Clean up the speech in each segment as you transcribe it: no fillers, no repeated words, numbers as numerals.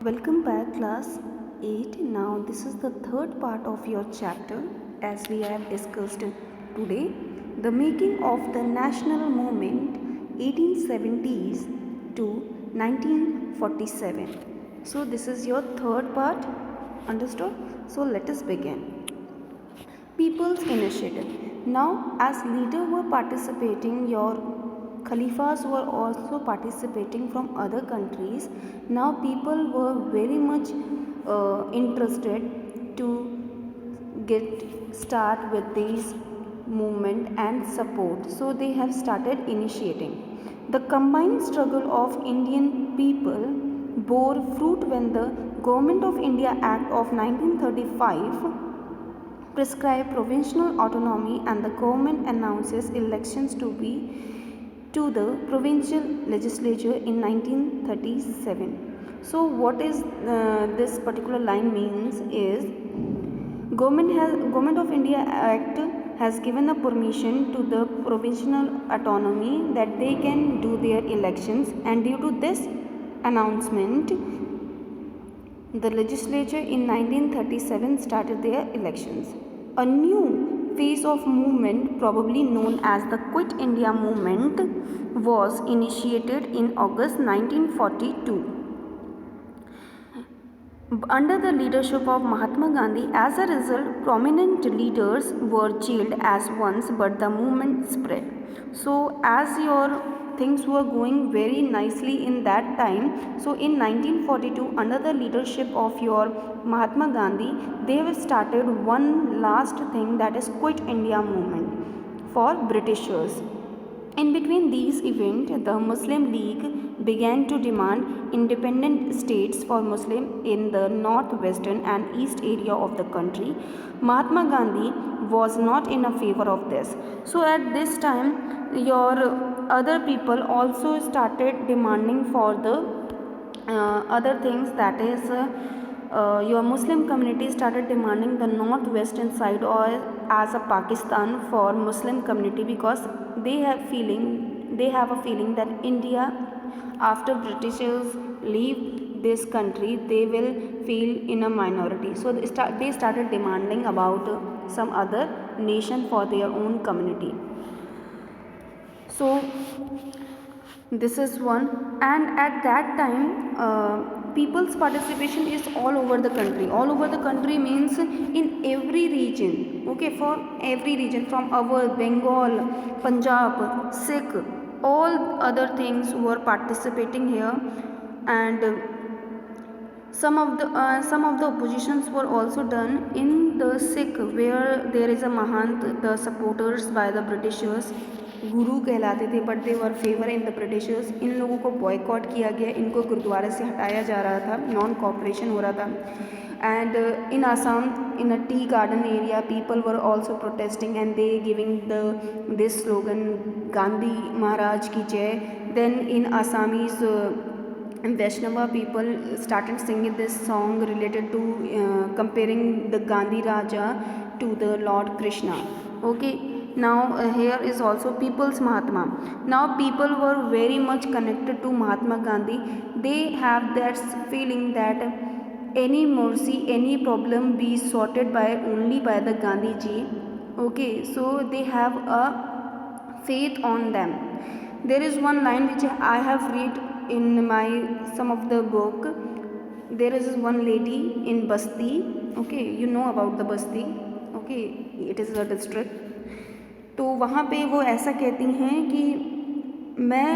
Welcome back, class 8. Now, this is the third part of your chapter as we have discussed today the making of the national movement 1870s to 1947. So, this is your third part. Understood? So, let us begin. People's Initiative. Now, as leaders were participating, your Khalifas were also participating from other countries. Now, people were very much interested to get start with these movement and support. So, they have started initiating. The combined struggle of Indian people bore fruit when the Government of India Act of 1935 prescribe provincial autonomy and the government announces elections to the provincial legislature in 1937. So what is this particular line means is Government of India Act has given a permission to the provincial autonomy that they can do their elections, and due to this announcement the legislature in 1937 started their elections. A new phase of movement, probably known as the Quit India Movement, was initiated in August 1942. Under the leadership of Mahatma Gandhi. As a result, prominent leaders were jailed as once, but the movement spread. So, as your things were going very nicely in that time, so in 1942, under the leadership of your Mahatma Gandhi, they have started one last thing, that is Quit India Movement for Britishers. In between these events, the Muslim League began to demand independent states for Muslims in the northwestern and east area of the country. Mahatma Gandhi was not in a favor of this. So at this time, your other people also started demanding for the other things, that is your Muslim community started demanding the northwestern side or as a Pakistan for Muslim community, because they have a feeling that India, after Britishers leave this country, they will feel in a minority. So they started demanding about some other nation for their own community. So this is one, and at that time people's participation is all over the country. All over the country means in every region, okay, for every region, from our Bengal, Punjab, Sikh, all other things were participating here. And some of the oppositions were also done in the Sikh, where there is a Mahant, the supporters by the Britishers, guru कहलाते थे, but they were favour in the Britishers. इन लोगों को boycott किया गया, इनको गुरुद्वारे से हटाया जा रहा था, नॉन कॉपरेशन हो रहा था. And in Assam, in a tea garden area, people were also protesting and they giving this slogan, Gandhi Maharaj की जय. Then in Assamese Vaishnava people started singing this song related to comparing the Gandhi Raja to the Lord Krishna. Okay, now here is also people's Mahatma. Now people were very much connected to Mahatma Gandhi. They have that feeling that any mercy, any problem be sorted by only by the Gandhi ji. Okay, so they have a faith on them. There is one line which I have read in my some of the book. There is one lady in Basti, okay, you know about the Basti, okay, it is a district. तो वहाँ पे वो ऐसा कहती हैं कि मैं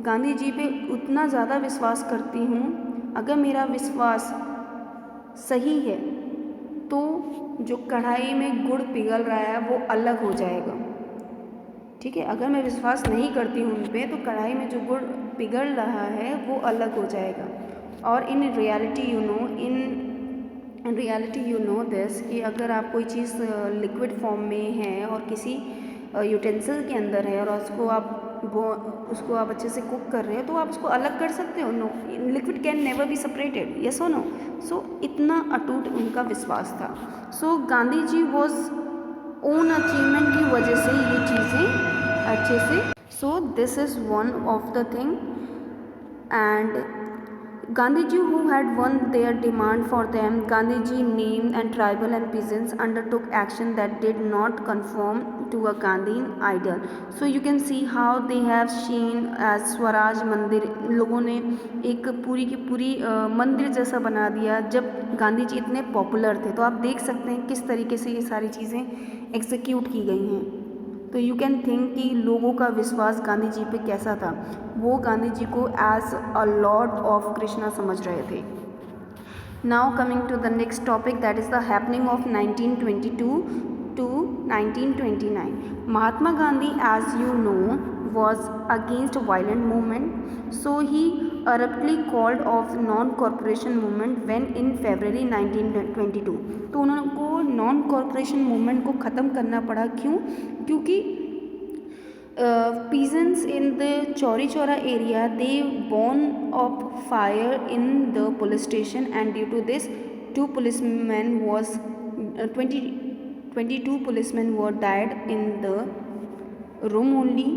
गांधी जी पे उतना ज़्यादा विश्वास करती हूँ, अगर मेरा विश्वास सही है तो जो कढ़ाई में गुड़ पिघल रहा है वो अलग हो जाएगा. ठीक है, अगर मैं विश्वास नहीं करती हूँ उन पर, तो कढ़ाई में जो गुड़ पिघल रहा है वो अलग हो जाएगा. और in reality you know this, कि अगर आप कोई चीज़ लिक्विड फॉर्म में है और किसी यूटेंसिल के अंदर है और उसको आप अच्छे से कुक कर रहे हो, तो आप उसको अलग कर सकते हो. No, liquid can never be separated, yes और नो. सो इतना अटूट उनका विश्वास था. So Gandhi ji was own achievement की वजह से ये चीज़ें अच्छे से. So this is one of the thing. And Gandhiji, who had won their demand for them, Gandhiji named and tribal and peasants undertook action that did not conform to a Gandhian ideal. So you can see how they have seen as Swaraj मंदिर लोगों ने एक पूरी की पूरी मंदिर जैसा बना दिया जब गांधी जी इतने पॉपुलर थे। तो आप देख सकते हैं किस तरीके से ये सारी चीज़ें एग्जीक्यूट की गई हैं। तो यू कैन थिंक कि लोगों का विश्वास गांधी जी पे कैसा था। वो गांधी जी को as a lord of Krishna समझ रहे थे। Now coming to the next topic, that is the happening of 1922 to 1929. Mahatma Gandhi, as you know, was against violent movement, so he abruptly called off non-cooperation movement when in February 1922. तो उनको non corporation movement को ख़त्म करना पड़ा। क्यों? क्योंकि peasants in the Chauri Chaura area, they born up fire in the police station, and due to this 2 policemen was 22 policemen were died in the room only,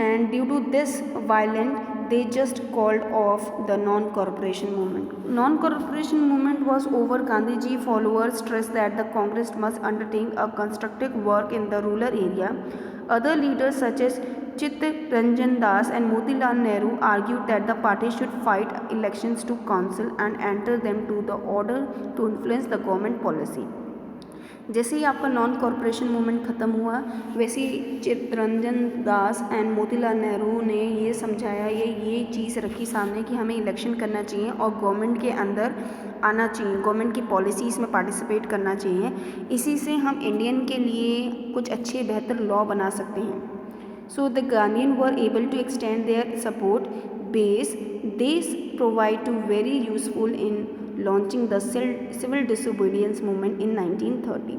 and due to this violence they just called off the non-cooperation movement. Non-cooperation movement was over. Gandhiji followers stressed that the Congress must undertake a constructive work in the rural area. Other leaders such as Chittaranjan Das and Motilal Nehru argued that the party should fight elections to council and enter them to the order to influence the government policy. जैसे ही आपका non corporation movement ख़त्म हुआ, वैसे ही Chittaranjan Das and Motilal Nehru ने ये समझाया, ये चीज़ रखी सामने कि हमें इलेक्शन करना चाहिए और गवर्नमेंट के अंदर आना चाहिए, गवर्नमेंट की पॉलिसीज़ में पार्टिसिपेट करना चाहिए। इसी से हम इंडियन के लिए कुछ अच्छे बेहतर लॉ बना सकते हैं। So the Gandhian were able to extend their support base. This provide to very useful in launching the civil disobedience movement in 1930.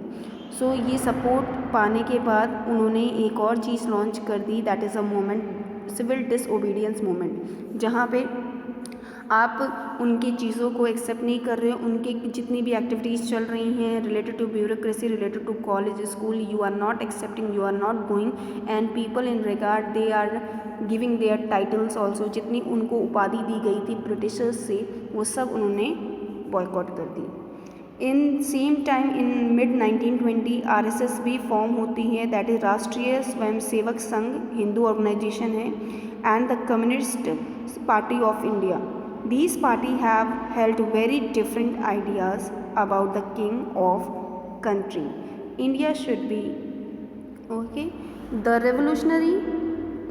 So ये सपोर्ट पाने के बाद उन्होंने एक और चीज़ लॉन्च कर दी, that is a movement civil disobedience movement, जहाँ पे आप उनकी चीज़ों को एक्सेप्ट नहीं कर रहे हो, उनकी जितनी भी एक्टिविटीज़ चल रही हैं related to bureaucracy, related to college school, you are not accepting, you are not going, and people in regard they are giving their titles also. जितनी उनको उपाधि दी गई थी ब्रिटिशर्स से, वो सब उन्होंने बॉयकॉट कर दी। In same time in mid 1920 RSS भी फॉर्म होती है, that is Rashtriya Swayamsevak Sangh, Hindu organisation है, and the communist party of India. These parties have held very different ideas about the king of country. India should be okay. The revolutionary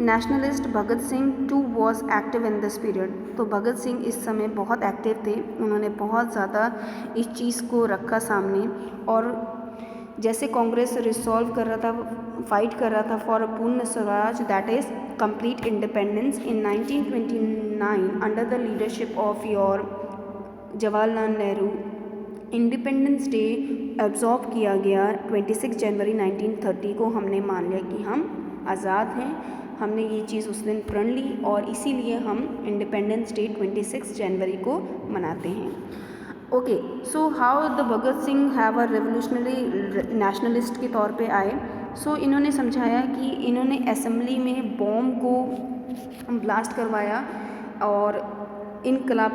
nationalist Bhagat Singh too was active in this period. तो भगत सिंह इस समय बहुत active थे, उन्होंने बहुत ज़्यादा इस चीज़ को रखा सामने। और जैसे कांग्रेस रिसॉल्व कर रहा था, फाइट कर रहा था फॉर पूर्ण Swaraj, that is complete independence, in 1929 under the leadership of your Jawaharlal Nehru, independence day absorb किया गया 26 जनवरी 1930 को। हमने मान लिया कि हम आज़ाद हैं, हमने ये चीज़ उस दिन प्रण ली, और इसीलिए हम इंडिपेंडेंस डे 26 जनवरी को मनाते हैं। Okay, so how the Bhagat Singh have a revolutionary nationalist के तौर पे आए। सो इन्होंने समझाया कि इन्होंने असेंबली में बॉम्ब को ब्लास्ट करवाया और इनकलाब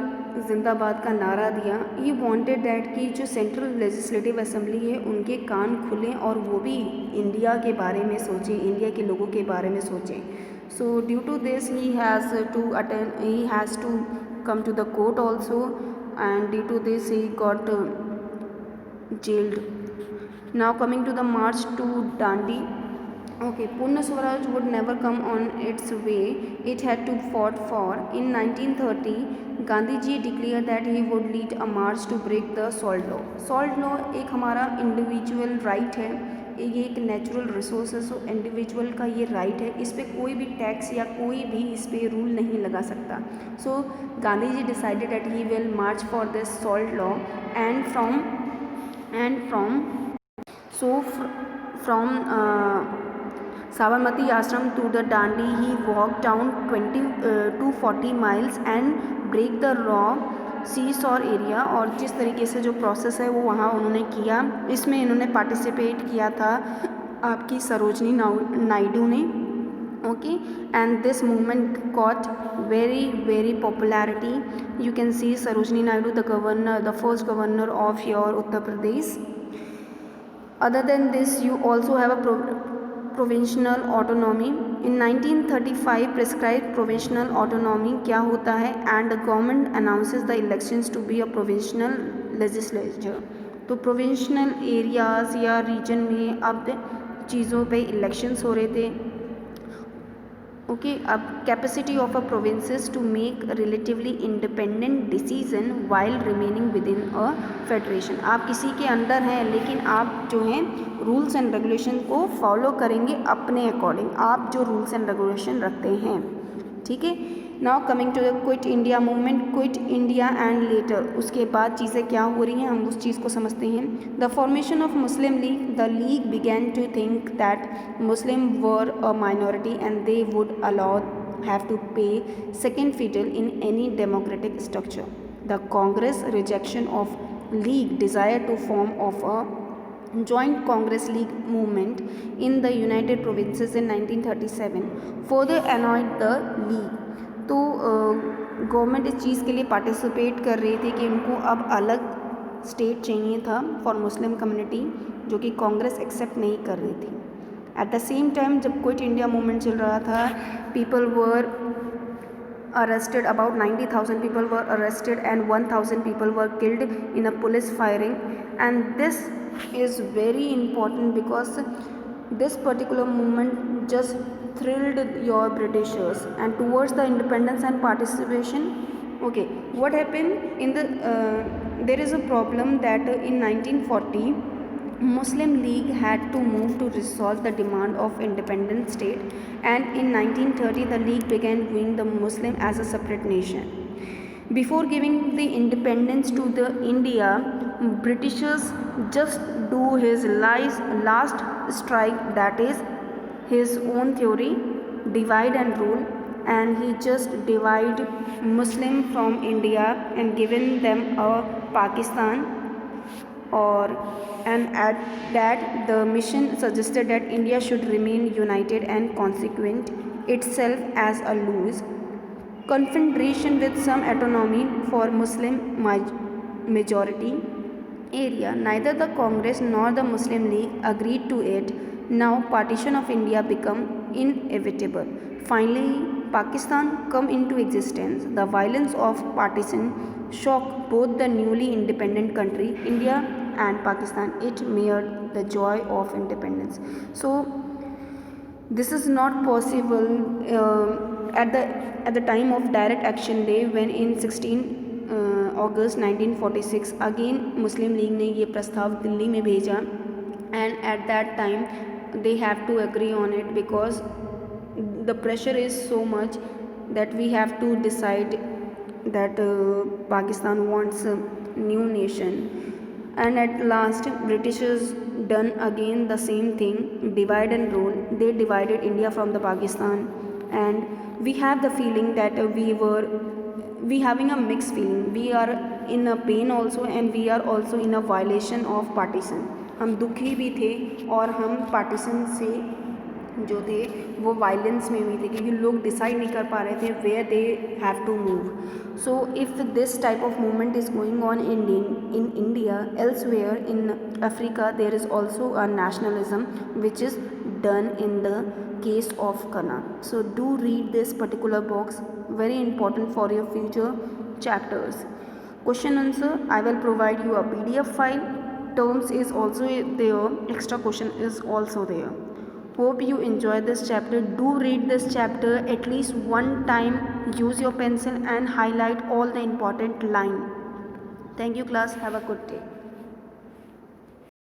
जिंदाबाद का नारा दिया। ही वांटेड दैट कि जो सेंट्रल लेजिस्लेटिव असेंबली है उनके कान खुलें और वो भी इंडिया के बारे में सोचें, इंडिया के लोगों के बारे में सोचें। So due to this he has to come to the court also, and due to this he got jailed. Now coming to the march to Dandi. Okay, Purna Swaraj would never come on its way, it had to fought for. In 1930 Gandhiji declared that he would lead a march to break the salt law. Salt law एक हमारा individual right है, ये एक natural resource है, so individual का ये right है, इस पर कोई भी टैक्स या कोई भी इस पर रूल नहीं लगा सकता। So Gandhi ji decided that he will march for this salt law, and from Sabarmati Ashram to the Dandi he walk down 240 miles and break the raw sea shore area. और जिस तरीके से जो प्रोसेस है वो वहाँ उन्होंने किया, इसमें इन्होंने पार्टिसिपेट किया था आपकी सरोजनी नायडू ने, okay, and this movement got very very popularity. You can see Sarojini Naidu, the first governor of your Uttar Pradesh. Other than this, you also have a provincial autonomy. In 1935 prescribed provincial autonomy क्या होता है, and the government announces the elections to be a provincial legislature. तो provincial areas या reason में अब चीज़ों पे elections हो रहे थे, ओके. अब capacity of a provinces to make relatively independent decision while remaining with in a federation. आप किसी के अंडर हैं लेकिन आप जो हैं रूल्स एंड रेगुलेशन को फॉलो करेंगे अपने अकॉर्डिंग, आप जो रूल्स एंड रेगुलेशन रखते हैं, ठीक है. Now coming to the quit India movement, quit India and later, उसके बाद चीज़ें क्या हो रही हैं हम उस चीज़ को समझते हैं. The formation of Muslim League, the league began to think that Muslim were a minority and they would allow have to pay second fiddle in any democratic structure. The Congress rejection of League desire to form of a joint Congress League movement in the United Provinces in 1937 further annoyed the League. तो government इस चीज़ के लिए participate कर रही थी कि उनको अब अलग स्टेट चाहिए था फॉर मुस्लिम कम्युनिटी, जो कि कांग्रेस एक्सेप्ट नहीं कर रही थी. एट द सेम टाइम जब क्विट इंडिया मूवमेंट चल रहा था, people were arrested, about 90,000 people were arrested and 1,000 people were killed in a police firing. And this is very important because this particular movement just thrilled your Britishers and towards the independence and participation. Okay, what happened in the there is a problem that in 1940 Muslim League had to move to resolve the demand of independent state, and in 1930 the League began viewing the Muslim as a separate nation. Before giving the independence to the India, Britishers just do his last strike, that is his own theory, divide and rule, and he just divide Muslim from India and given them a Pakistan. And at that the mission suggested that India should remain united and consequent itself as a loose confederation with some autonomy for Muslim majority area. Neither the Congress nor the Muslim League agreed to it. Now partition of India become inevitable. Finally Pakistan come into existence. The violence of partition shocked both the newly independent country India and Pakistan. It mirrored the joy of independence. So this is not possible at the time of Direct Action Day, when in 16 August 1946 again Muslim League ने ये प्रस्ताव दिल्ली में भेजा, and at that time they have to agree on it because the pressure is so much that we have to decide that Pakistan wants a new nation. And at last Britishers done again the same thing, divide and rule. They divided India from the Pakistan, and we have the feeling that we having a mixed feeling. We are in a pain also and we are also in a violation of partition. हम दुखी भी थे और हम partition से जो थे वो वायलेंस में भी थे, क्योंकि लोग डिसाइड नहीं कर पा रहे थे where they have to move. So if this type of movement is going on in India, elsewhere in Africa there is also a nationalism which is done in the case of Kana. So do read this particular box, very important for your future chapters. Question answer, I will provide you a PDF file. Terms is also there, extra question is also there. Hope you enjoy this chapter. Do read this chapter at least one time. Use your pencil and highlight all the important line. Thank you class. Have a good day.